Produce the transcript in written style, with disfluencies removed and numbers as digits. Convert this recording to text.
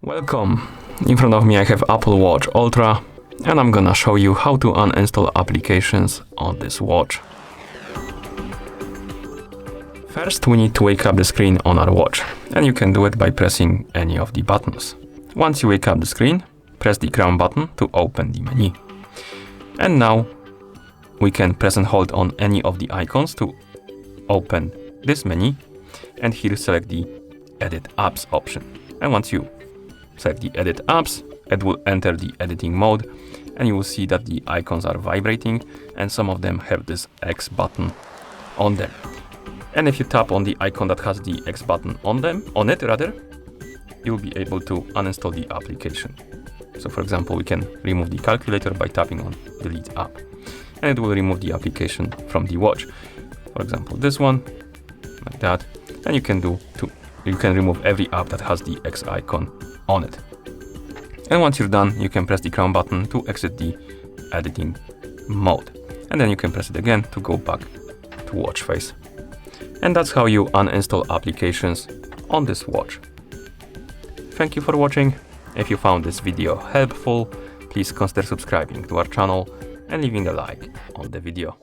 Welcome! In front of me I have Apple Watch Ultra and I'm gonna show you how to uninstall applications on this watch. First we need to wake up the screen on our watch, and you can do it by pressing any of the buttons. Once you wake up the screen, press the crown button to open the menu. And now we can press and hold on any of the icons to open this menu, and here select the Edit Apps option. And once you select the Edit Apps, it will enter the editing mode, and you will see that the icons are vibrating and some of them have this X button on them. And if you tap on the icon that has the X button on it, you'll be able to uninstall the application. So for example, we can remove the calculator by tapping on Delete App, and it will remove the application from the watch. For example, this one, like that, and you can remove every app that has the X icon on it. And once you're done, you can press the crown button to exit the editing mode. And then you can press it again to go back to watch face. And that's how you uninstall applications on this watch. Thank you for watching. If you found this video helpful, please consider subscribing to our channel and leaving a like on the video.